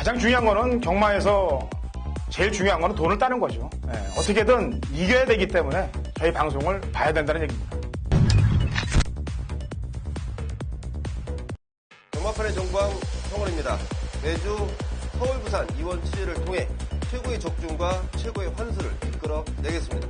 가장 중요한 거는 경마에서 제일 중요한 거는 돈을 따는 거죠. 어떻게든 이겨야 되기 때문에 저희 방송을 봐야 된다는 얘기입니다. 경마판의 정광 성원입니다. 매주 서울, 부산, 이원 취재를 통해 최고의 적중과 최고의 환수를 이끌어내겠습니다.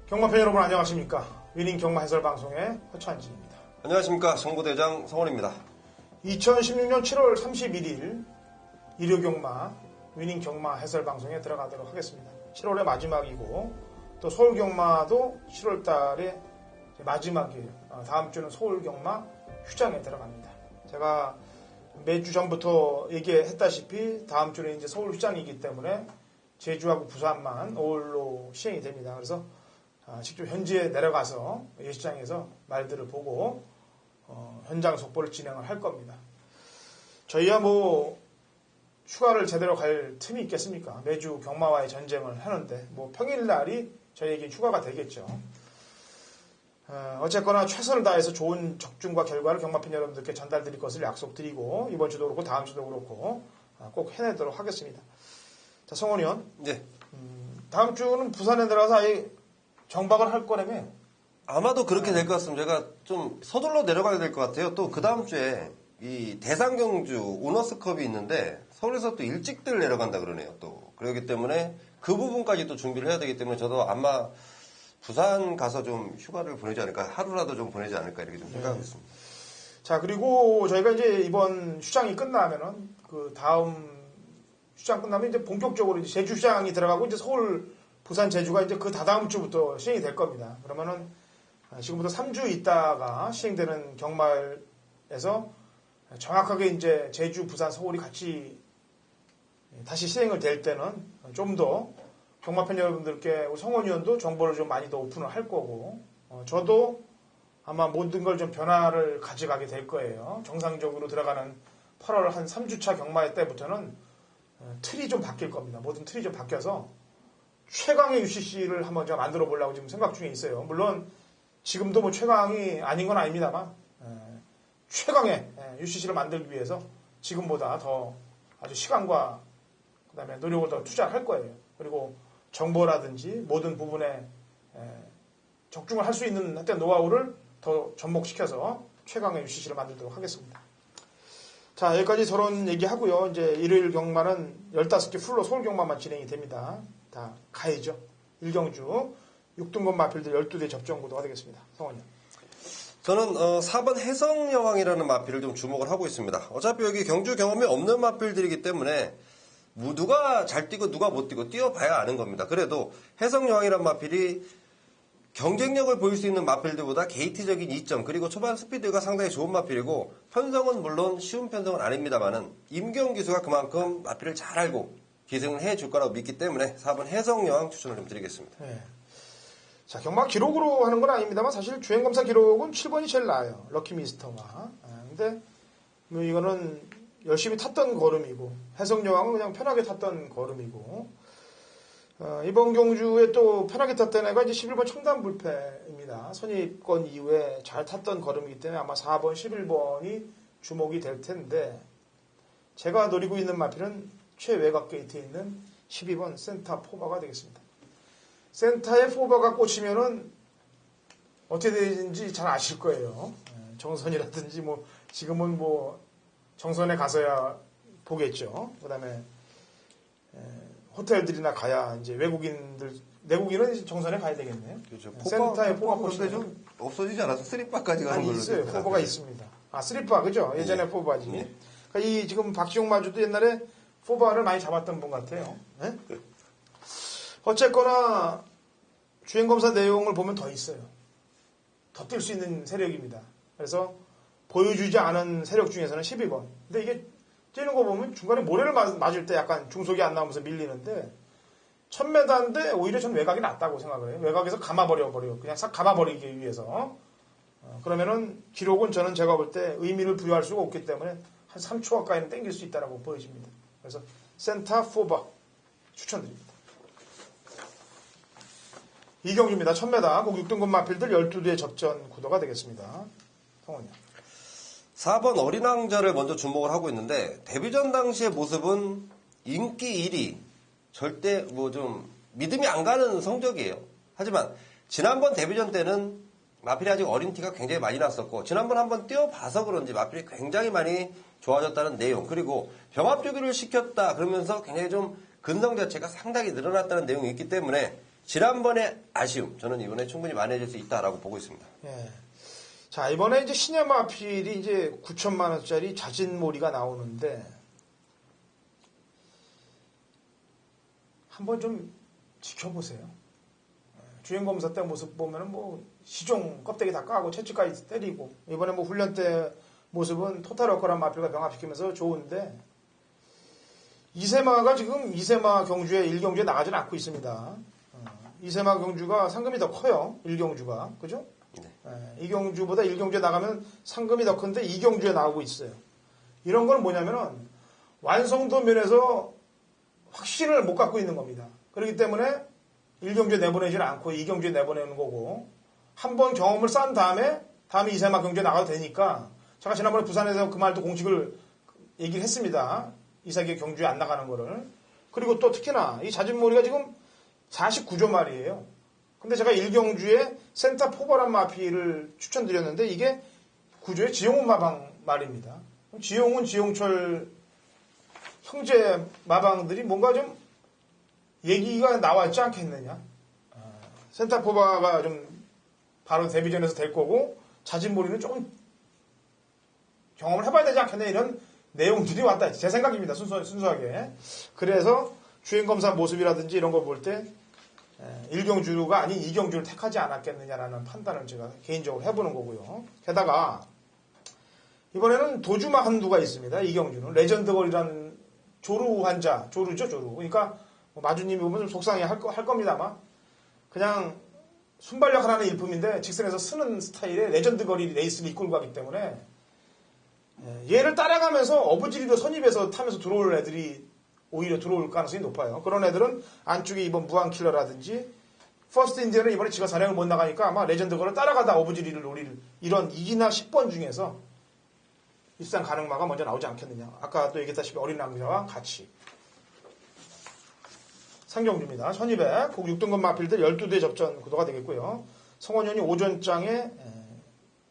경마팬 여러분 안녕하십니까. 위닝 경마 해설 방송의 허찬진입니다. 안녕하십니까. 정보대장 성원입니다. 2016년 7월 31일 일요 경마 위닝 경마 해설 방송에 들어가도록 하겠습니다. 7월의 마지막이고 또 서울 경마도 7월 달에 마지막이에요. 다음 주는 서울 경마 휴장에 들어갑니다. 제가 몇 주 전부터 얘기했다시피 다음 주는 이제 서울 휴장이기 때문에 제주하고 부산만 5월로 시행이 됩니다. 그래서 직접 현지에 내려가서 예시장에서 말들을 보고 현장 속보를 진행을 할 겁니다. 저희야 뭐 휴가를 제대로 갈 틈이 있겠습니까? 매주 경마와의 전쟁을 하는데 뭐 평일날이 저희에게 휴가가 되겠죠. 어쨌거나 최선을 다해서 좋은 적중과 결과를 경마팬 여러분들께 전달드릴 것을 약속드리고 이번 주도 그렇고 다음 주도 그렇고 꼭 해내도록 하겠습니다. 자, 성원 의원. 네. 다음 주는 부산에 들어가서 아예 정박을 할 거라며요. 아마도 그렇게 될 것 같습니다. 제가 좀 서둘러 내려가야 될 것 같아요. 또 그 다음 주에 이 대상경주 오너스컵이 있는데 서울에서 또 일찍들 내려간다 그러네요. 또 그렇기 때문에 그 부분까지 또 준비를 해야 되기 때문에 저도 아마 부산 가서 좀 휴가를 보내지 않을까, 하루라도 좀 보내지 않을까 이렇게 좀 생각하고 있습니다. 자, 그리고 저희가 이제 이번 휴장이 끝나면은 그 다음 휴장 끝나면 이제 본격적으로 이제 제주 휴장이 들어가고 이제 서울, 부산, 제주가 이제 그 다다음 주부터 시행이 될 겁니다. 그러면은 지금부터 3주 있다가 시행되는 경마에서 정확하게 이제 제주, 부산, 서울이 같이 다시 시행을 될 때는 좀 더 경마팬 여러분들께 우리 성원 의원도 정보를 좀 많이 더 오픈을 할 거고 저도 아마 모든 걸 좀 변화를 가져가게 될 거예요. 정상적으로 들어가는 8월 한 3주차 경마 때부터는 틀이 좀 바뀔 겁니다. 모든 틀이 좀 바뀌어서 최강의 UCC를 한번 제가 만들어 보려고 지금 생각 중에 있어요. 물론 지금도 뭐 최강이 아닌 건 아닙니다만 최강의 UCC를 만들기 위해서 지금보다 더 아주 시간과 그다음에 노력을 더 투자할 거예요. 그리고 정보라든지 모든 부분에 적중을 할 수 있는 하여튼 노하우를 더 접목시켜서 최강의 UCC를 만들도록 하겠습니다. 자, 여기까지 서론 얘기하고요. 이제 일요일 경마는 15개 풀로 서울 경마만 진행이 됩니다. 다 가야죠. 1경주 6등급 마필들 12대 접종 구도가 되겠습니다. 성원이요. 저는 4번 해성여왕이라는 마필을 좀 주목을 하고 있습니다. 어차피 여기 경주 경험이 없는 마필들이기 때문에 누가 잘 뛰고 누가 못 뛰고 뛰어봐야 아는 겁니다. 그래도 해성여왕이라는 마필이 경쟁력을 보일 수 있는 마필들보다 게이트적인 이점 그리고 초반 스피드가 상당히 좋은 마필이고 편성은 물론 쉬운 편성은 아닙니다만은 임경 기수가 그만큼 마필을 잘 알고 기승을 해줄 거라고 믿기 때문에 4번 해성여왕 추천을 좀 드리겠습니다. 네. 자, 경마 기록으로 하는 건 아닙니다만 사실 주행검사 기록은 7번이 제일 나아요. 럭키미스터가. 근데 뭐 이거는 열심히 탔던 걸음이고 해성여왕은 그냥 편하게 탔던 걸음이고 이번 경주에 또 편하게 탔던 애가 이제 11번 청담불패입니다. 선입권 이후에 잘 탔던 걸음이기 때문에 아마 4번, 11번이 주목이 될 텐데 제가 노리고 있는 마필은 최외곽 게이트에 있는 12번 센터 포바가 되겠습니다. 센터에 포바가 꽂히면은 어떻게 되는지 잘 아실 거예요. 정선이라든지 뭐 지금은 뭐 정선에 가서야 보겠죠. 그 다음에 호텔들이나 가야 이제 내국인은 정선에 가야 되겠네요. 그렇죠. 센터에 포바 근데 좀 없어지지 않아서 스리바까지 가는 아니 걸로. 있어요. 포바가 있습니다. 스리바 그죠? 예전에 네. 포바지. 네. 그러니까 이 지금 박지용 마주도 옛날에 포바를 많이 잡았던 분 같아요. 네? 어쨌거나 주행검사 내용을 보면 더 있어요. 더 뛸 수 있는 세력입니다. 그래서 보여주지 않은 세력 중에서는 12번. 근데 이게 뛰는 거 보면 중간에 모래를 맞을 때 약간 중속이 안 나오면서 밀리는데 1000m인데 오히려 전 외곽이 낫다고 생각을 해요. 외곽에서 그냥 싹 감아버리기 위해서 그러면은 기록은 저는 제가 볼 때 의미를 부여할 수가 없기 때문에 한 3초 가까이는 땡길 수 있다라고 보여집니다. 그래서 센터 포바 추천드립니다. 이경주입니다. 1000m 꼭 6등급 마필들 12대의 접전 구도가 되겠습니다. 성원이요. 4번 어린 왕자를 먼저 주목을 하고 있는데 데뷔전 당시의 모습은 인기 1위 절대 뭐 좀 믿음이 안 가는 성적이에요. 하지만 지난번 데뷔전 때는 마필이 아직 어린 티가 굉장히 많이 났었고 지난번 한번 뛰어봐서 그런지 마필이 굉장히 많이 좋아졌다는 내용 그리고 병합주기를 시켰다 그러면서 굉장히 좀 근성 자체가 상당히 늘어났다는 내용이 있기 때문에 지난번의 아쉬움 저는 이번에 충분히 만회해질 수 있다라고 보고 있습니다. 예. 자 이번에 이제 신의 마필이 이제 9천만 원짜리 자진몰이가 나오는데 한번 좀 지켜보세요. 주행검사 때 모습 보면은 뭐 시종 껍데기 다 까고 채찍까지 때리고 이번에 뭐 훈련 때 모습은 토탈워커란 마필과 병합시키면서 좋은데 이세마가 지금 이세마 경주에 1경주에 나가지는 않고 있습니다. 이세마 경주가 상금이 더 커요. 1경주가 그죠? 네. 2경주보다 1경주에 나가면 상금이 더 큰데 2경주에 나오고 있어요. 이런 건 뭐냐면은 완성도 면에서 확신을 못 갖고 있는 겁니다. 그렇기 때문에 1경주에 내보내지는 않고 2경주에 내보내는 거고 한번 경험을 쌓은 다음에 이세마 경주에 나가도 되니까 제가 지난번에 부산에서 그 말도 공식을 얘기를 했습니다. 이세계 경주에 안 나가는 거를. 그리고 또 특히나 이 자진몰이가 지금 49조 말이에요. 근데 제가 1경주에 센터 포버란 마피를 추천드렸는데 이게 9조의 지용훈 마방 말입니다. 지용훈, 지용철 형제 마방들이 뭔가 좀 얘기가 나왔지 않겠느냐. 센터 포버가 좀 바로 데뷔전에서 될 거고 자진몰이는 조금 경험을 해봐야 되지 않겠냐 이런 내용들이 왔다. 제 생각입니다. 순수하게. 그래서 주행검사 모습이라든지 이런 걸 볼 때 1경주가 아닌 2경주를 택하지 않았겠느냐라는 판단을 제가 개인적으로 해보는 거고요. 게다가 이번에는 도주마 한두가 있습니다. 2경주는 레전드걸이라는 조루 환자, 조루죠 조루. 그러니까 뭐 마주님이 보면 좀 속상해 할 겁니다만 그냥 순발력 하나는 일품인데 직선에서 쓰는 스타일의 레전드거리 레이스를 이끌고 가기 때문에 얘를 따라가면서 어부지리로 선입해서 타면서 들어올 애들이 오히려 들어올 가능성이 높아요. 그런 애들은 안쪽에 이번 무한킬러라든지 퍼스트 인디언은 이번에 지가 산행을 못 나가니까 아마 레전드걸을 따라가다 어부지리를 노릴 이런 2기나 10번 중에서 일산 가능마가 먼저 나오지 않겠느냐. 아까 또 얘기했다시피 어린 남자와 같이. 상경주입니다. 1200 국 6등급 마필들 12대 접전 구도가 되겠고요. 성원현이 오전장에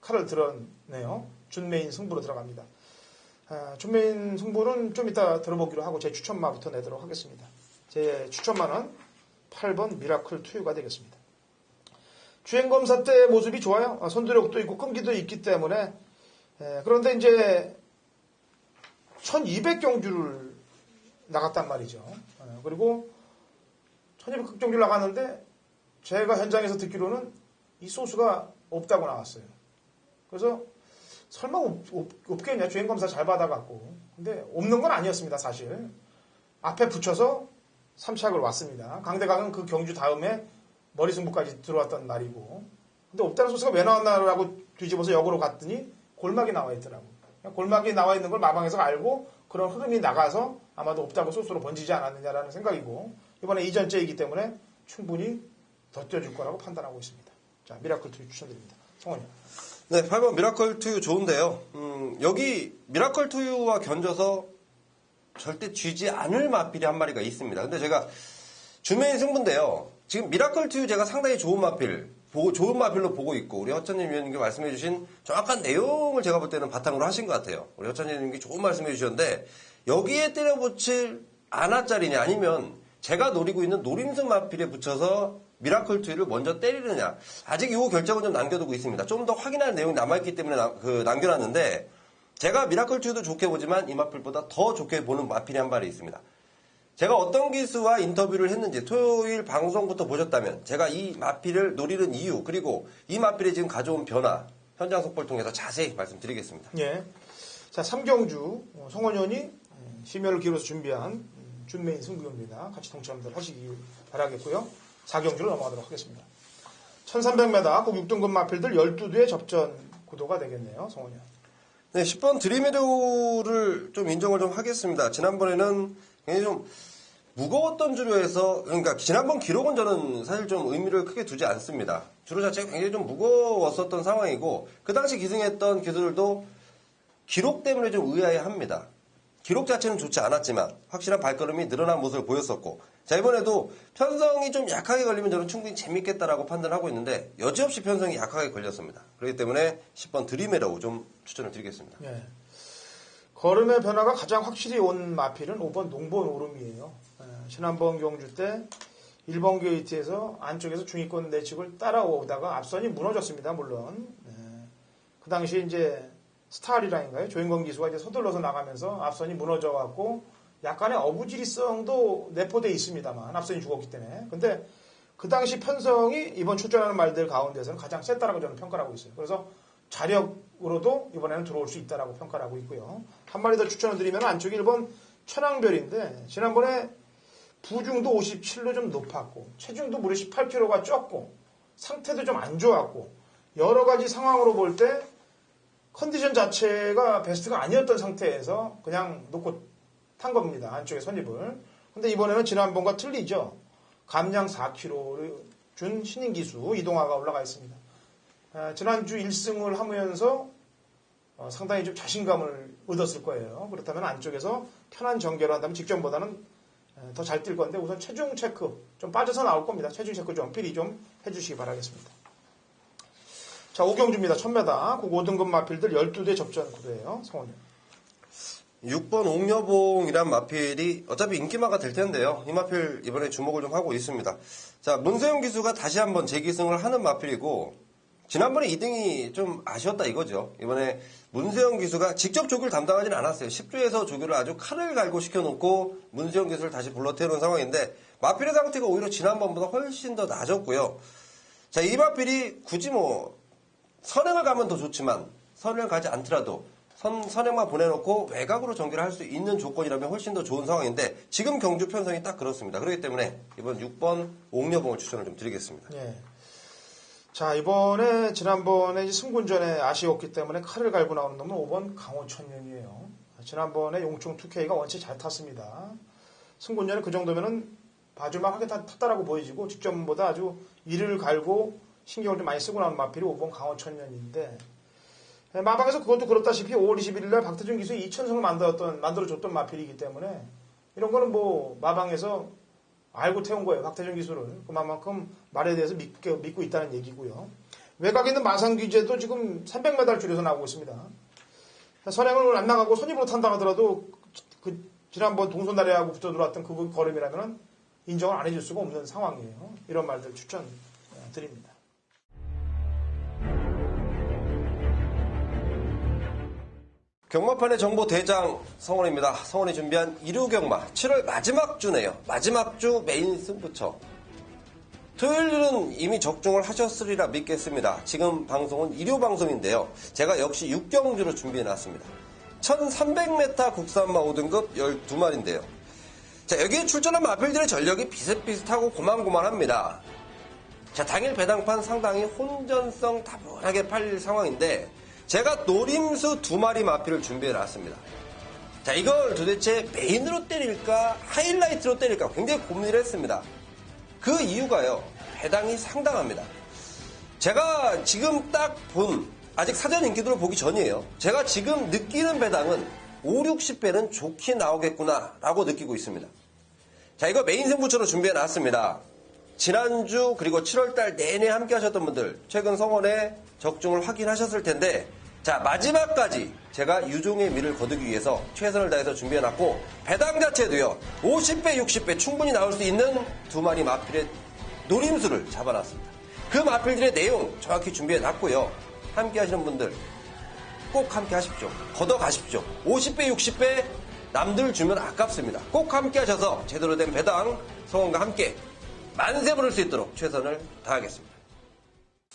칼을 들었네요. 준메인 승부로 들어갑니다. 준메인 승부는 좀 이따 들어보기로 하고 제 추천마부터 내도록 하겠습니다. 제 추천마는 8번 미라클 투유가 되겠습니다. 주행검사 때 모습이 좋아요. 손두력도 있고 끈기도 있기 때문에 그런데 이제 1200경주를 나갔단 말이죠. 그리고 1200경주를 나갔는데 제가 현장에서 듣기로는 이 소스가 없다고 나왔어요. 그래서 설마 없겠냐. 주행검사 잘 받아갖고. 근데 없는 건 아니었습니다. 사실. 앞에 붙여서 3착을 왔습니다. 강대강은 그 경주 다음에 머리승부까지 들어왔던 날이고. 근데 없다는 소스가 왜 나왔나라고 뒤집어서 역으로 갔더니 골막이 나와 있더라고요. 골막이 나와 있는 걸 마방에서 알고 그런 흐름이 나가서 아마도 없다고 소스로 번지지 않았느냐라는 생각이고 이번에 이전째이기 때문에 충분히 더 뛰어줄 거라고 판단하고 있습니다. 자, 미라클 투유 추천드립니다. 성원이. 네, 8번 미라클 투유 좋은데요. 여기 미라클 투유와 견져서 절대 쥐지 않을 마필이 한 마리가 있습니다. 근데 제가 준메인 승부인데요. 지금 미라클 투유 제가 상당히 좋은 마필로 보고 있고 우리 허천님 위원님께 말씀해주신 정확한 내용을 제가 볼 때는 바탕으로 하신 것 같아요. 우리 허천님 위원님께 좋은 말씀해 주셨는데 여기에 때려붙일 아나짜리냐 아니면 제가 노리고 있는 노림승 마필에 붙여서 미라클 투유를 먼저 때리느냐. 아직 이 결정은 좀 남겨두고 있습니다. 좀 더 확인할 내용이 남아있기 때문에 남겨놨는데 제가 미라클 투유도 좋게 보지만 이 마필보다 더 좋게 보는 마필이 한 마리 있습니다. 제가 어떤 기수와 인터뷰를 했는지 토요일 방송부터 보셨다면 제가 이 마필을 노리는 이유 그리고 이 마필이 지금 가져온 변화 현장 속보를 통해서 자세히 말씀드리겠습니다. 예. 자, 3경주 성원현이 심혈을 기울여서 준비한 준메인 승부입니다. 같이 동참들 하시기 바라겠고요. 4경주로 넘어가도록 하겠습니다. 1300m 국 6등급 마필들 12두의 접전 구도가 되겠네요. 성원이. 네, 10번 드림에도를 좀 인정을 좀 하겠습니다. 지난번에는 굉장히 좀 무거웠던 주류에서, 그러니까 지난번 기록은 저는 사실 좀 의미를 크게 두지 않습니다. 주류 자체가 굉장히 좀 무거웠었던 상황이고, 그 당시 기승했던 기술들도 기록 때문에 좀 의아해합니다. 기록 자체는 좋지 않았지만 확실한 발걸음이 늘어난 모습을 보였었고, 자, 이번에도 편성이 좀 약하게 걸리면 저는 충분히 재밌겠다라고 판단하고 있는데 여지없이 편성이 약하게 걸렸습니다. 그렇기 때문에 10번 드림에로우 좀 추천을 드리겠습니다. 예. 걸음의 변화가 가장 확실히 온 마필은 5번 농본 오름이에요. 지난번 경주 때 1번 게이트에서 안쪽에서 중위권 내측을 따라오다가 앞선이 무너졌습니다. 물론 그 당시 이제 스타리라인가요? 조인권 기수가 이제 서둘러서 나가면서 앞선이 무너져갖고 약간의 어부지리성도 내포되어 있습니다만 앞선이 죽었기 때문에. 근데 그 당시 편성이 이번 출전하는 말들 가운데서는 가장 셌다라고 저는 평가를 하고 있어요. 그래서 자력으로도 이번에는 들어올 수 있다라고 평가를 하고 있고요. 한 마리 더 추천을 드리면 안쪽이 1번 천왕별인데 지난번에 부중도 57로 좀 높았고 체중도 무려 18kg가 쪘고 상태도 좀 안 좋았고 여러 가지 상황으로 볼 때 컨디션 자체가 베스트가 아니었던 상태에서 그냥 놓고 탄 겁니다. 안쪽에 선입을. 근데 이번에는 지난번과 틀리죠. 감량 4kg를 준 신인 기수 이동화가 올라가 있습니다. 지난주 1승을 하면서 상당히 좀 자신감을 얻었을 거예요. 그렇다면 안쪽에서 편한 전개를 한다면 직전보다는 더 잘 뛸 건데 우선 체중 체크 좀 빠져서 나올 겁니다. 체중 체크 좀 필히 좀 해주시기 바라겠습니다. 자, 오경주입니다. 1000m 국 5등급 마필들 12대 접전 구도예요. 성원님. 6번 옥여봉이란 마필이 어차피 인기마가 될 텐데요. 이 마필 이번에 주목을 좀 하고 있습니다. 자, 문세용 기수가 다시 한번 재기승을 하는 마필이고 지난번에 2등이 좀 아쉬웠다 이거죠. 이번에 문세영 기수가 직접 조교를 담당하지는 않았어요. 10주에서 조교를 아주 칼을 갈고 시켜놓고 문세영 기수를 다시 불러태우는 상황인데 마필의 상태가 오히려 지난번보다 훨씬 더 나아졌고요. 자, 이 마필이 굳이 뭐 선행을 가면 더 좋지만 선행을 가지 않더라도 선행만 보내놓고 외곽으로 전개를 할 수 있는 조건이라면 훨씬 더 좋은 상황인데 지금 경주 편성이 딱 그렇습니다. 그렇기 때문에 이번 6번 옥여봉을 추천을 좀 드리겠습니다. 예. 자, 이번에 지난번에 승군전에 아쉬웠기 때문에 칼을 갈고 나오는 놈은 5번 강호천년이에요. 지난번에 용충 2K가 원체 잘 탔습니다. 승군전에 그 정도면은 봐줄만하게 탔다라고 보여지고 직전보다 아주 이를 갈고 신경을 좀 많이 쓰고 나온 마필이 5번 강호천년인데 마방에서 그것도 그렇다시피 5월 21일 날 박태준 기수의 2000승을 만들어줬던 마필이기 때문에 이런 거는 뭐 마방에서 알고 태운 거예요. 박태준 기수를. 그만큼 말에 대해서 믿고 있다는 얘기고요. 외곽에 있는 마상규제도 지금 300m 줄여서 나오고 있습니다. 선행을 안 나가고 선입으로 탄다 하더라도 그 지난번 동손다리하고 붙어 들어왔던 그 걸음이라면 인정을 안 해줄 수가 없는 상황이에요. 이런 말들 추천 드립니다. 경마판의 정보 대장 성원입니다. 성원이 준비한 1호 경마 7월 마지막 주네요. 마지막 주 메인 승부처. 토요일은 이미 적중을 하셨으리라 믿겠습니다. 지금 방송은 1호 방송인데요. 제가 역시 6경주로 준비해놨습니다. 1300m 국산마 5등급 12마리인데요. 자, 여기에 출전한 마필들의 전력이 비슷비슷하고 고만고만합니다. 자, 당일 배당판 상당히 혼전성 다분하게 팔릴 상황인데 제가 노림수 2마리 마필을 준비해놨습니다. 자, 이걸 도대체 메인으로 때릴까 하이라이트로 때릴까 굉장히 고민을 했습니다. 그 이유가요, 배당이 상당합니다. 제가 지금 딱 본, 아직 사전 인기도를 보기 전이에요. 제가 지금 느끼는 배당은 5, 60배는 좋게 나오겠구나 라고 느끼고 있습니다. 자, 이거 메인 승부처로 준비해놨습니다. 지난주 그리고 7월달 내내 함께 하셨던 분들 최근 성원에 적중을 확인하셨을 텐데 자, 마지막까지 제가 유종의 미를 거두기 위해서 최선을 다해서 준비해놨고 배당 자체도요 50배 60배 충분히 나올 수 있는 2마리 마필의 노림수를 잡아놨습니다. 그 마필들의 내용 정확히 준비해놨고요. 함께 하시는 분들 꼭 함께 하십시오. 걷어가십시오. 50배 60배 남들 주면 아깝습니다. 꼭 함께 하셔서 제대로 된 배당 성원과 함께 만세 부를 수 있도록 최선을 다하겠습니다.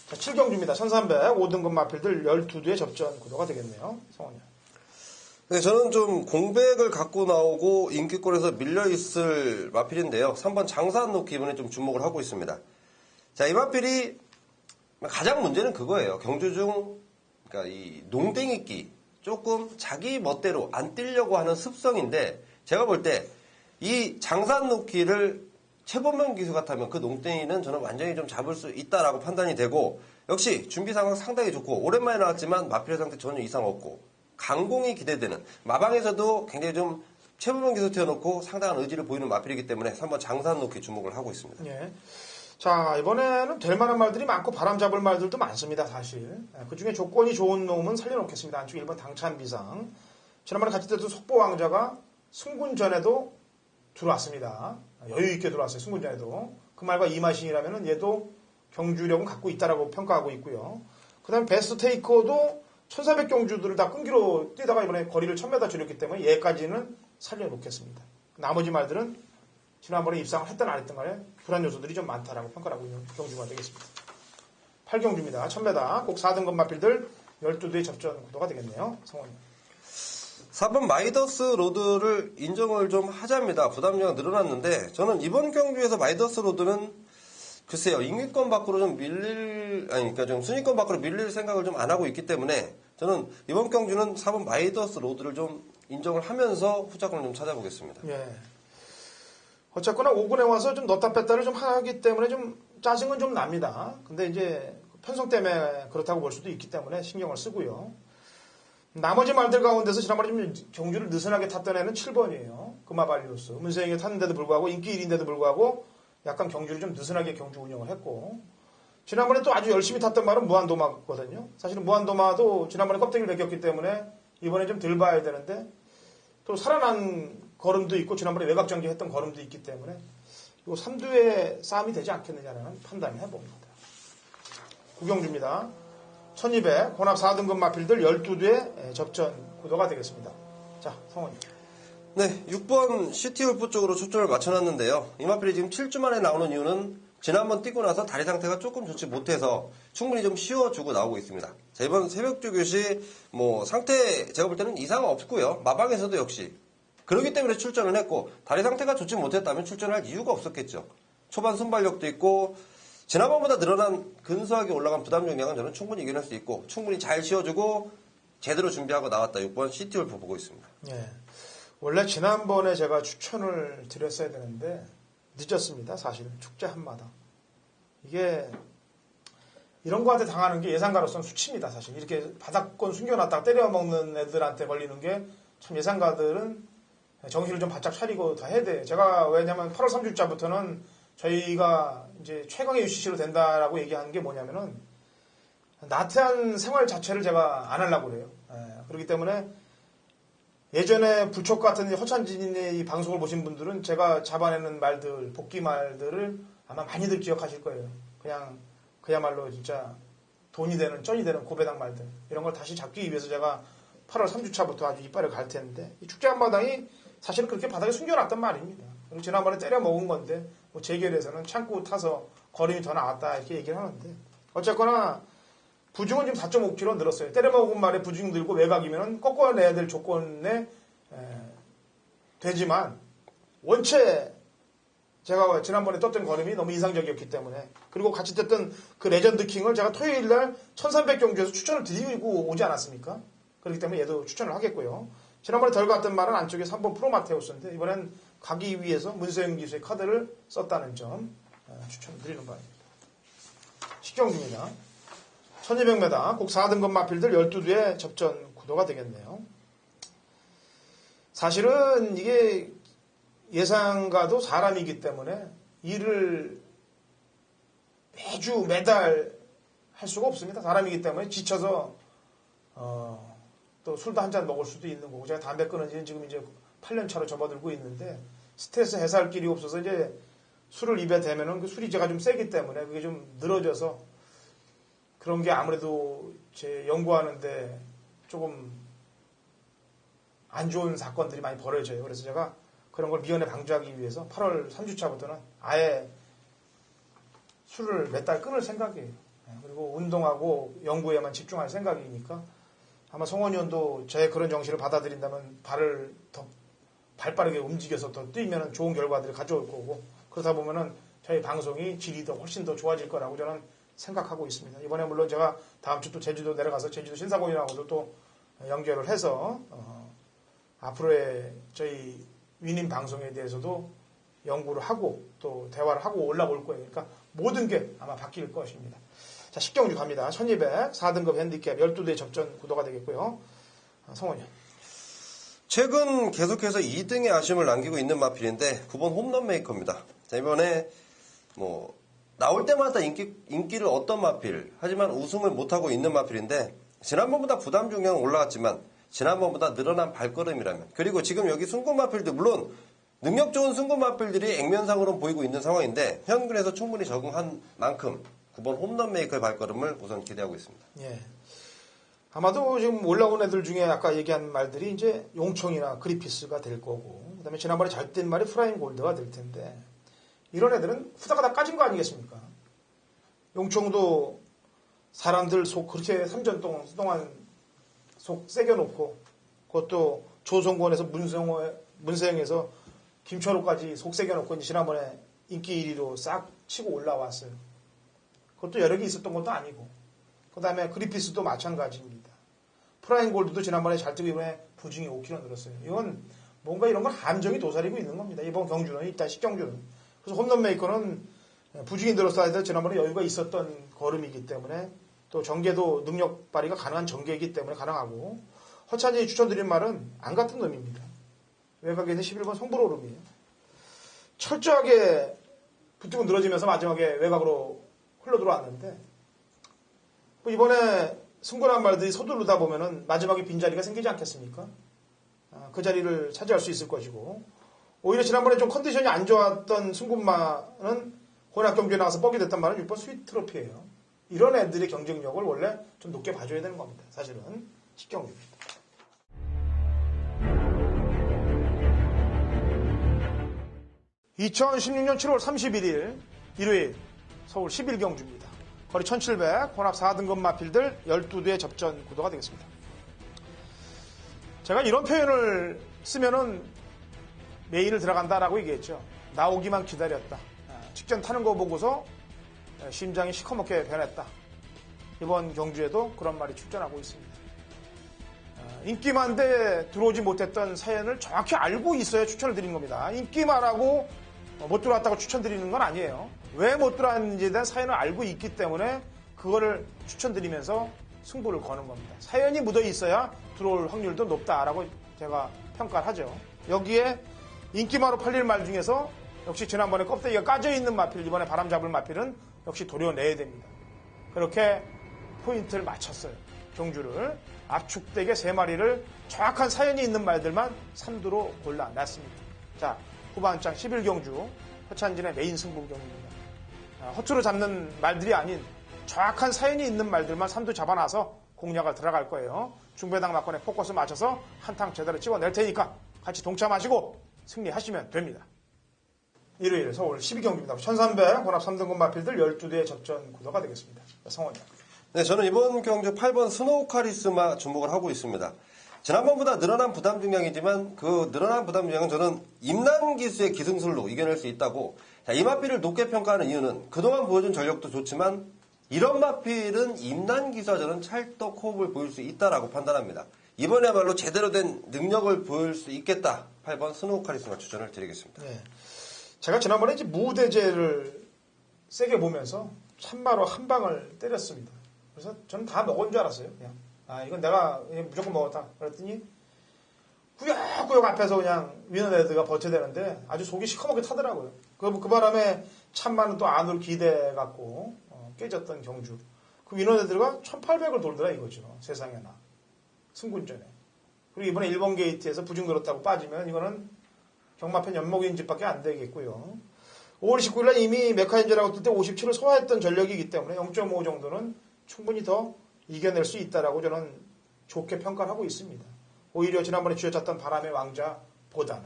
자, 7경주입니다. 1300 5등급 마필들 12두의 접전 구도가 되겠네요. 성원이. 네, 저는 좀 공백을 갖고 나오고 인기권에서 밀려있을 마필인데요. 3번 장산노크 이번에 좀 주목을 하고 있습니다. 자, 이 마필이 가장 문제는 그거예요. 경주 중 그러니까 이 농땡이끼 조금 자기 멋대로 안 뛰려고 하는 습성인데 제가 볼 때 이 장산 놓기를 최범용 기수 같다면 그 농땡이는 저는 완전히 좀 잡을 수 있다라고 판단이 되고 역시 준비 상황 상당히 좋고 오랜만에 나왔지만 마필 상태 전혀 이상 없고 강공이 기대되는 마방에서도 굉장히 좀 최범용 기수 태워놓고 상당한 의지를 보이는 마필이기 때문에 한번 장산 놓기 주목을 하고 있습니다. 예. 자, 이번에는 될 만한 말들이 많고 바람 잡을 말들도 많습니다, 사실. 그 중에 조건이 좋은 놈은 살려놓겠습니다. 안쪽 1번 당찬비상. 지난번에 같이 됐던 속보왕자가 승군 전에도 들어왔습니다. 여유있게 들어왔어요, 승군 전에도. 그 말과 이 맛이라면 얘도 경주력은 갖고 있다라고 평가하고 있고요. 그 다음에 베스트 테이커도 1400 경주들을 다 끈기로 뛰다가 이번에 거리를 1000m 줄였기 때문에 얘까지는 살려놓겠습니다. 나머지 말들은 지난번에 입상을 했든 안 했든 간에 불안 요소들이 좀 많다라고 평가를 하고 있는 경주가 되겠습니다. 8경주입니다. 1000m 꼭 4등급 마필들 12대의 접전 구도가 되겠네요. 성원님. 4번 마이더스 로드를 인정을 좀 하자입니다. 부담量늘어났는데 저는 이번 경주에서 마이더스 로드는 글쎄요. 임기권 밖으로 좀 그러니까 좀 순위권 밖으로 밀릴 생각을 좀 안 하고 있기 때문에 저는 이번 경주는 4번 마이더스 로드를 좀 인정을 하면서 후작권을 좀 찾아보겠습니다. 예. 어쨌거나 5군에 와서 좀 넣다 뺐다를 좀 하기 때문에 좀 짜증은 좀 납니다. 근데 이제 편성 때문에 그렇다고 볼 수도 있기 때문에 신경을 쓰고요. 나머지 말들 가운데서 지난번에 좀 경주를 느슨하게 탔던 애는 7번이에요. 금마발리우스. 문세영이 탔는데도 불구하고 인기 1인데도 불구하고 약간 경주를 좀 느슨하게 경주 운영을 했고 지난번에 또 아주 열심히 탔던 말은 무한도마거든요. 사실은 무한도마도 지난번에 껍데기를 벗겼기 때문에 이번에 좀 덜 봐야 되는데 또 살아난 걸음도 있고 지난번에 외곽정지했던 걸음도 있기 때문에 이 3두의 싸움이 되지 않겠느냐는 판단을 해봅니다. 구경주입니다. 1200 혼합 4등급 마필들 12두의 접전 구도가 되겠습니다. 자, 성원님. 네, 6번 시티울프 쪽으로 초점을 맞춰놨는데요. 이 마필이 지금 7주 만에 나오는 이유는 지난번 뛰고 나서 다리 상태가 조금 좋지 못해서 충분히 좀 쉬어주고 나오고 있습니다. 자, 이번 새벽주 교시 상태 제가 볼 때는 이상은 없고요. 마방에서도 역시 그렇기 때문에 출전을 했고 다리 상태가 좋지 못했다면 출전할 이유가 없었겠죠. 초반 순발력도 있고 지난번보다 늘어난 근소하게 올라간 부담 용량은 저는 충분히 이겨낼 수 있고 충분히 잘 쉬어주고 제대로 준비하고 나왔다. 6번 시티울프 보고 있습니다. 예. 원래 지난번에 제가 추천을 드렸어야 되는데 늦었습니다. 사실 축제 한마다. 이게 이런 거한테 당하는 게 예상가로서는 수치입니다. 사실 이렇게 바닥권 숨겨놨다가 때려먹는 애들한테 걸리는 게 참 예상가들은 정신을 좀 바짝 차리고 다 해야 돼요. 제가 왜냐면 8월 3주자부터는 저희가 이제 최강의 UCC로 된다라고 얘기하는 게 뭐냐면은 나태한 생활 자체를 제가 안 하려고 그래요. 그렇기 때문에 예전에 불촉 같은 허찬진의 이 방송을 보신 분들은 제가 잡아내는 말들, 복귀 말들을 아마 많이들 기억하실 거예요. 그냥 그야말로 진짜 돈이 되는, 쩐이 되는 고배당 말들. 이런 걸 다시 잡기 위해서 제가 8월 3주차부터 아주 이빨을 갈 텐데 이 축제 한마당이 사실은 그렇게 바닥에 숨겨놨단 말입니다. 그리고 지난번에 때려 먹은 건데 뭐 재결에서는 참고 타서 걸음이 더 나왔다 이렇게 얘기를 하는데 어쨌거나 부중은 지금 4.5kg 늘었어요. 때려 먹은 말에 부중 늘고 외곽이면 꺾어내야 될 조건에 되지만 원체 제가 지난번에 떴던 걸음이 너무 인상적이었기 때문에 그리고 같이 떴던 그 레전드 킹을 제가 토요일날 1300 경주에서 추천을 드리고 오지 않았습니까? 그렇기 때문에 얘도 추천을 하겠고요. 지난번에 덜 갔던 말은 안쪽에 3번 프로마테우스인데 이번엔 가기 위해서 문세영 기수의 카드를 썼다는 점 추천드리는 바입니다. 식경주입니다. 1200m 꼭 4등급 마필들 12두의 접전 구도가 되겠네요. 사실은 이게 예상가도 사람이기 때문에 일을 매주 매달 할 수가 없습니다. 사람이기 때문에 지쳐서 또 술도 한 잔 먹을 수도 있는 거고 제가 담배 끊은 지는 지금 이제 8년 차로 접어들고 있는데 스트레스 해소할 길이 없어서 이제 술을 입에 대면은 그 술이 제가 좀 세기 때문에 그게 좀 늘어져서 그런 게 아무래도 제 연구하는데 조금 안 좋은 사건들이 많이 벌어져요. 그래서 제가 그런 걸 미연에 방지하기 위해서 8월 3주차부터는 아예 술을 몇 달 끊을 생각이에요. 그리고 운동하고 연구에만 집중할 생각이니까 아마 성원 의원도 제 그런 정신을 받아들인다면 발을 더 발빠르게 움직여서 더 뛰면 좋은 결과들을 가져올 거고 그러다 보면은 저희 방송이 질이 더 훨씬 더 좋아질 거라고 저는 생각하고 있습니다. 이번에 물론 제가 다음 주 또 제주도 내려가서 제주도 신사공이라고도 또 연결을 해서 앞으로의 저희 위님 방송에 대해서도 연구를 하고 또 대화를 하고 올라올 거예요. 그러니까 모든 게 아마 바뀔 것입니다. 자, 10경주 갑니다. 1200 4등급 핸디캡 12대 접전 구도가 되겠고요. 성원이. 최근 계속해서 2등의 아쉬움을 남기고 있는 마필인데 9번 홈런 메이커입니다. 자, 이번에 뭐 나올 때마다 인기를 얻던 마필, 하지만 우승을 못하고 있는 마필인데 지난번보다 부담 중량은 올라갔지만 지난번보다 늘어난 발걸음이라면, 그리고 지금 여기 순금 마필도 물론 능력 좋은 순금 마필들이 액면상으로 보이고 있는 상황인데 현근에서 충분히 적응한 만큼 9번 홈런 메이커의 발걸음을 우선 기대하고 있습니다. 예. 아마도 지금 올라온 애들 중에 아까 얘기한 말들이 이제 용청이나 그리피스가 될 거고, 그 다음에 지난번에 잘 뛴 말이 프라임 골드가 될 텐데, 이런 애들은 후다가 다 까진 거 아니겠습니까? 용청도 사람들 속 그렇게 3전 동안 속 새겨놓고, 그것도 조선권에서 문세영에서 김철호까지 속 새겨놓고 이제 지난번에 인기 1위로 싹 치고 올라왔어요. 그것도 여력이 있었던 것도 아니고, 그 다음에 그리피스도 마찬가지입니다. 프라임 골드도 지난번에 잘 뛰고 이번에 부중이 5kg 늘었어요. 이건 뭔가 이런 건 함정이 도사리고 있는 겁니다. 이번 경주는, 일단 10경주는. 그래서 홈런 메이커는 부중이 늘었어야 해도 지난번에 여유가 있었던 걸음이기 때문에, 또 전개도 능력 발휘가 가능한 전개이기 때문에 가능하고, 허찬진이 추천드린 말은 안 같은 놈입니다. 외곽에 있는 11번 송브로름이에요. 철저하게 붙고 늘어지면서 마지막에 외곽으로 흘러 들어왔는데, 이번에 승부란 말들이 서두르다 보면은 마지막에 빈자리가 생기지 않겠습니까? 그 자리를 차지할 수 있을 것이고, 오히려 지난번에 좀 컨디션이 안 좋았던 승군마는 혼합 경주에 나가서 뻑이 됐단 말은 6번 스윗 트로피예요. 이런 애들의 경쟁력을 원래 좀 높게 봐줘야 되는 겁니다. 사실은 10경주입니다. 2016년 7월 31일 일요일 서울 11경주입니다. 거리 1700, 혼합 4등급 마필들 12대의 접전 구도가 되겠습니다. 제가 이런 표현을 쓰면은 메인을 들어간다라고 얘기했죠. 나오기만 기다렸다. 직전 타는 거 보고서 심장이 시커멓게 변했다. 이번 경주에도 그런 말이 출전하고 있습니다. 인기 많은데 들어오지 못했던 사연을 정확히 알고 있어야 추천을 드리는 겁니다. 인기만 하고 못 들어왔다고 추천드리는 건 아니에요. 왜 못 들어왔는지에 대한 사연을 알고 있기 때문에 그거를 추천드리면서 승부를 거는 겁니다. 사연이 묻어 있어야 들어올 확률도 높다라고 제가 평가를 하죠. 여기에 인기마로 팔릴 말 중에서 역시 지난번에 껍데기가 까져있는 마필, 이번에 바람 잡을 마필은 역시 도려내야 됩니다. 그렇게 포인트를 맞췄어요. 경주를 압축되게 3마리를 정확한 사연이 있는 말들만 선두로 골라놨습니다. 자, 후반장 11경주 허찬진의 메인 승부 경기입니다. 허투루 잡는 말들이 아닌 정확한 사연이 있는 말들만 선두 잡아놔서 공략을 들어갈 거예요. 중배당 막건에 포커스 맞춰서 한탕 제대로 찍어낼 테니까 같이 동참하시고 승리하시면 됩니다. 일요일 서울 12경기입니다. 1300 혼합 3등급 마필들 12대의 접전 구도가 되겠습니다. 성원이. 네, 저는 이번 경주 8번 스노우 카리스마 주목을 하고 있습니다. 지난번보다 늘어난 부담 중량이지만 그 늘어난 부담 중량은 저는 임난 기수의 기승술로 이겨낼 수 있다고. 자, 이 마필을 높게 평가하는 이유는 그동안 보여준 전력도 좋지만 이런 마필은 임난 기수와 저는 찰떡 호흡을 보일 수 있다라고 판단합니다. 이번에야말로 제대로 된 능력을 보일 수 있겠다. 8번 스노우 카리스마 추천을 드리겠습니다. 네. 제가 지난번에 이제 무대제를 세게 보면서 참마로 한 방을 때렸습니다. 그래서 저는 다 먹은 줄 알았어요. 그냥 이건 내가 무조건 먹었다. 그랬더니 구역구역 앞에서 그냥 위너레드가 버텨야 되는데 아주 속이 시커멓게 타더라고요. 그 바람에 참마는 또 안으로 기대갖고 깨졌던 경주. 그 위너레드가 1800을 돌더라 이거죠. 세상에나. 승군전에. 그리고 이번에 1번 게이트에서 부중 들었다고 빠지면 이거는 경마편 연목인 집밖에 안 되겠고요. 5월 29일날 이미 메카인저라고 뜰 때 57을 소화했던 전력이기 때문에 0.5 정도는 충분히 더 이겨낼 수 있다라고 저는 좋게 평가를 하고 있습니다. 오히려 지난번에 쥐어짰던 바람의 왕자보다는.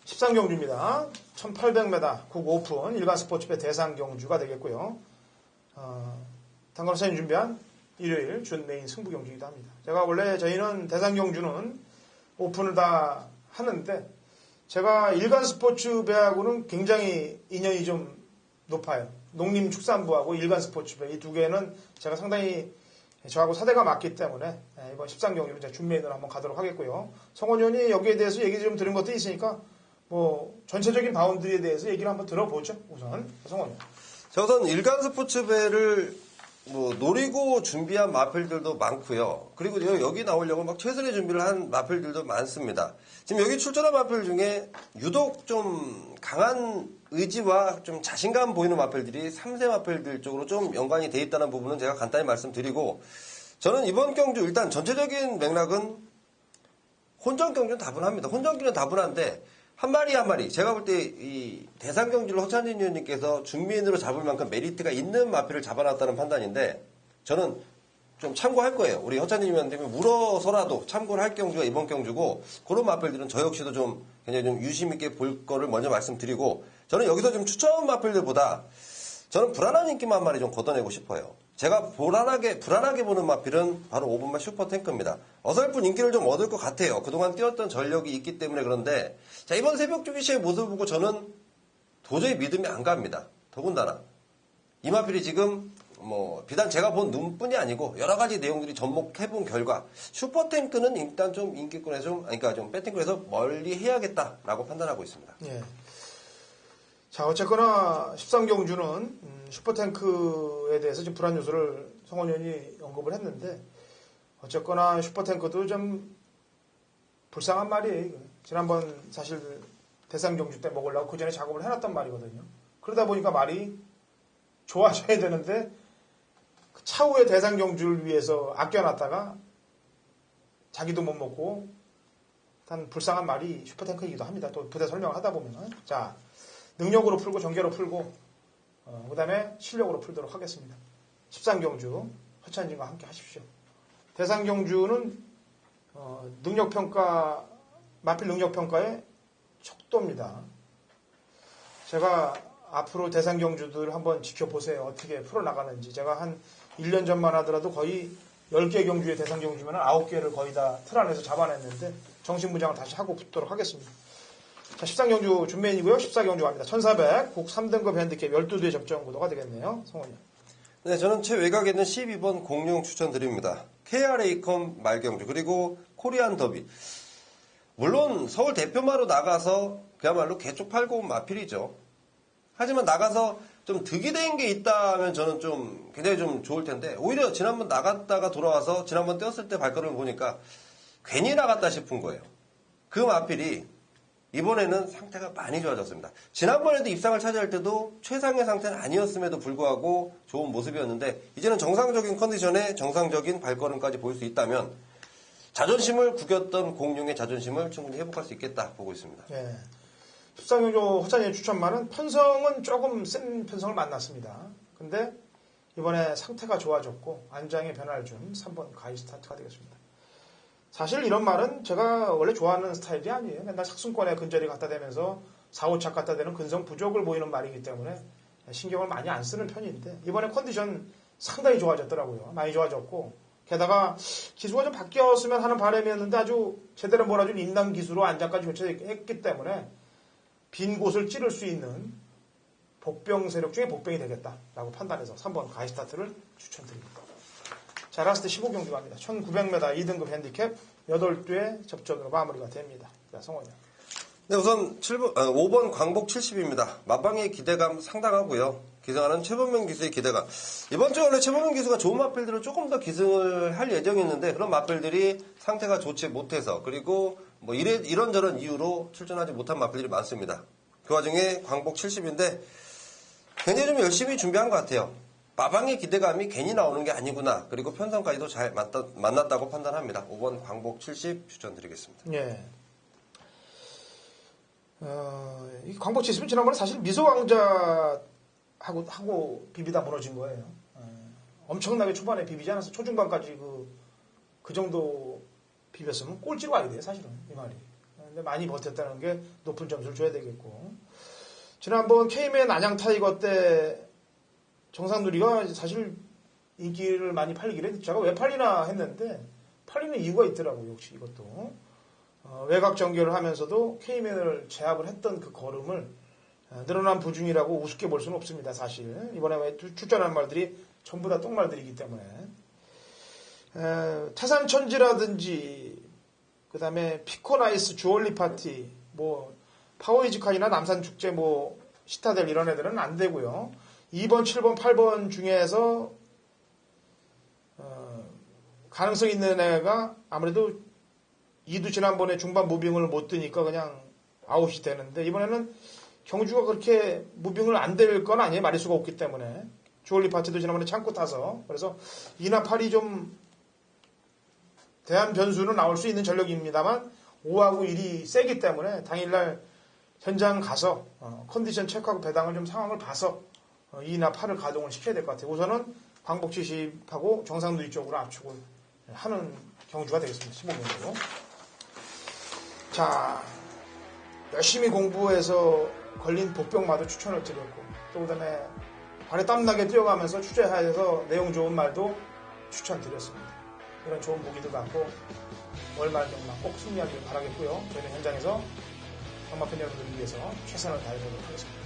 13경주입니다. 1800m 국 오픈 일반 스포츠배 대상 경주가 되겠고요. 당근사님 준비한 일요일 준 메인 승부 경주이기도 합니다. 제가 원래 저희는 대상 경주는 오픈을 다 하는데 제가 일간 스포츠배하고는 굉장히 인연이 좀 높아요. 농림축산부하고 일간스포츠부 이 두 개는 제가 상당히 저하고 사대가 맞기 때문에 이번 13경기로 이제 준비인으로 한번 가도록 하겠고요. 성원 의원이 여기에 대해서 얘기 좀 들은 것도 있으니까 뭐 전체적인 바운드리에 대해서 얘기를 한번 들어보죠. 우선 성원 의원. 자, 우선 일간 스포츠배를 뭐 노리고 준비한 마필들도 많고요. 그리고 여기 나오려고 막 최선의 준비를 한 마필들도 많습니다. 지금 여기 출전한 마필 중에 유독 좀 강한 의지와 좀 자신감 보이는 마필들이 3세 마필들 쪽으로 좀 연관이 돼 있다는 부분은 제가 간단히 말씀드리고, 저는 이번 경주 일단 전체적인 맥락은 혼전 경주는 다분합니다. 혼전 경주는 다분한데 한 마리 한 마리 제가 볼 때 이 대상 경주를 허찬진 의원님께서 준비인으로 잡을 만큼 메리트가 있는 마필을 잡아놨다는 판단인데, 저는 좀 참고할 거예요. 우리 허찬진 의원님이 물어서라도 참고를 할 경주가 이번 경주고, 그런 마필들은 저 역시도 좀 굉장히 좀 유심 있게 볼 거를 먼저 말씀드리고, 저는 여기서 좀 추천 마필들보다 저는 불안한 인기만 한 마리 좀 걷어내고 싶어요. 제가 불안하게 보는 마필은 바로 5번마 슈퍼탱크입니다. 어설픈 인기를 좀 얻을 것 같아요. 그동안 뛰었던 전력이 있기 때문에. 그런데 자, 이번 새벽 주기시의 모습을 보고 저는 도저히 믿음이 안 갑니다. 더군다나 이 마필이 지금 뭐 비단 제가 본 눈뿐이 아니고 여러 가지 내용들이 접목해본 결과 슈퍼탱크는 일단 좀 인기권에서 그러니까 좀 배팅권에서 멀리 해야겠다라고 판단하고 있습니다. 예. 자, 어쨌거나 13경주는 슈퍼탱크에 대해서 지금 불안 요소를 성원 의원이 언급을 했는데, 어쨌거나 슈퍼탱크도 좀 불쌍한 말이에요. 이거. 지난번 사실 대상경주 때 먹으려고 그 전에 작업을 해놨단 말이거든요. 그러다 보니까 말이 좋아져야 되는데 그 차후에 대상경주를 위해서 아껴놨다가 자기도 못 먹고 단 불쌍한 말이 슈퍼탱크이기도 합니다. 또 부대 설명을 하다 보면은. 자, 능력으로 풀고 전개로 풀고 그 다음에 실력으로 풀도록 하겠습니다. 13경주 허찬진과 함께 하십시오. 대상경주는 능력평가, 마필 능력평가의 척도입니다. 제가 앞으로 대상경주들 한번 지켜보세요. 어떻게 풀어나가는지. 제가 한 1년 전만 하더라도 거의 10개 경주의 대상경주면 9개를 거의 다 틀 안에서 잡아냈는데 정신무장을 다시 하고 붙도록 하겠습니다. 자, 13경주 준메인이고요. 14경주 갑니다. 1400, 곡 3등급 핸디캡 12두의 접전 구도가 되겠네요. 성원이. 네, 저는 최외곽에 있는 12번 공룡 추천드립니다. KRA컴 말경주, 그리고 코리안 더비. 물론 서울 대표마로 나가서 그야말로 개쪽 팔고 온 마필이죠. 하지만 나가서 좀 득이 된 게 있다면 저는 좀 굉장히 좀 좋을 텐데, 오히려 지난번 나갔다가 돌아와서 지난번 뛰었을 때 발걸음을 보니까 괜히 나갔다 싶은 거예요. 그 마필이 이번에는 상태가 많이 좋아졌습니다. 지난번에도 입상을 차지할 때도 최상의 상태는 아니었음에도 불구하고 좋은 모습이었는데, 이제는 정상적인 컨디션에 정상적인 발걸음까지 보일 수 있다면 자존심을 구겼던 공룡의 자존심을 충분히 회복할 수 있겠다 보고 있습니다. 예. 13경주 허찬이의 추천만은 편성은 조금 센 편성을 만났습니다. 근데 이번에 상태가 좋아졌고 안장의 변화를 준 3번 가이 스타트가 되겠습니다. 사실 이런 말은 제가 원래 좋아하는 스타일이 아니에요. 맨날 saksun권에 근저리 갖다 대면서 4, 5착 갖다 대는 근성 부족을 보이는 말이기 때문에 신경을 많이 안 쓰는 편인데, 이번에 컨디션 상당히 좋아졌더라고요. 많이 좋아졌고, 게다가 기수가 좀 바뀌었으면 하는 바람이었는데 아주 제대로 몰아준 인당 기수로 안장까지 교체했기 때문에 빈 곳을 찌를 수 있는 복병 세력 중에 복병이 되겠다라고 판단해서 3번 가이 스타트를 추천드립니다. 자, 라스트 15경주 갑니다. 1900m 2등급 핸디캡 8두의 접전으로 마무리가 됩니다. 자, 성원이요. 네, 우선 5번 광복 70입니다. 마방의 기대감 상당하고요. 기승하는 최범명 기수의 기대감. 이번 주 원래 최범명 기수가 좋은 마필들을 조금 더 기승을 할 예정이었는데, 그런 마필들이 상태가 좋지 못해서, 그리고 뭐 이런저런 이유로 출전하지 못한 마필들이 많습니다. 그 와중에 광복 70인데 굉장히 좀 열심히 준비한 것 같아요. 마방의 기대감이 괜히 나오는 게 아니구나. 그리고 편성까지도 잘 만났다고 판단합니다. 5번 광복 70 추천드리겠습니다. 예. 이 광복 70은 지난번에 사실 미소왕자 하고 비비다 무너진 거예요. 엄청나게 초반에 비비지 않았어. 초중반까지 그 정도 비볐으면 꼴찌로 와야 돼요, 사실은. 이 말이. 근데 많이 버텼다는 게 높은 점수를 줘야 되겠고. 지난번 K맨 안양 타이거 때 정상누리가 사실 인기를 많이 팔리길래 제가 왜 팔리나 했는데, 팔리는 이유가 있더라고요, 역시 이것도. 외곽 전개를 하면서도 K맨을 제압을 했던 그 걸음을 늘어난 부진이라고 우습게 볼 수는 없습니다. 사실 이번에 출전한 말들이 전부 다 똥말들이기 때문에 태산천지라든지 그 다음에 피코나이스 주얼리 파티 뭐 파워이즈칸이나 남산축제 뭐 시타델 이런 애들은 안 되고요. 2번, 7번, 8번 중에서 가능성 있는 애가 아무래도 2도 지난번에 중반 무빙을 못 뜨니까 그냥 아웃이 되는데 이번에는 경주가 그렇게 무빙을 안 될 건 아니에요. 마리수가 없기 때문에. 주얼리 파티도 지난번에 참고 타서. 그래서 2나 8이 좀 대한 변수는 나올 수 있는 전력입니다만 5하고 1이 세기 때문에 당일날 현장 가서 컨디션 체크하고 배당을 좀 상황을 봐서 2나 8을 가동을 시켜야 될 것 같아요. 우선은 광복 70하고 정상누이 쪽으로 압축을 하는 경주가 되겠습니다. 15명으로. 자, 열심히 공부해서 걸린 복병마도 추천을 드렸고 또 그다음에 발에 땀나게 뛰어가면서 취재하여서 내용 좋은 말도 추천드렸습니다. 이런 좋은 보기도 갖고 월말 경마 꼭 승리하길 바라겠고요. 저희는 현장에서 경마팬 여러분들을 위해서 최선을 다해보도록 하겠습니다.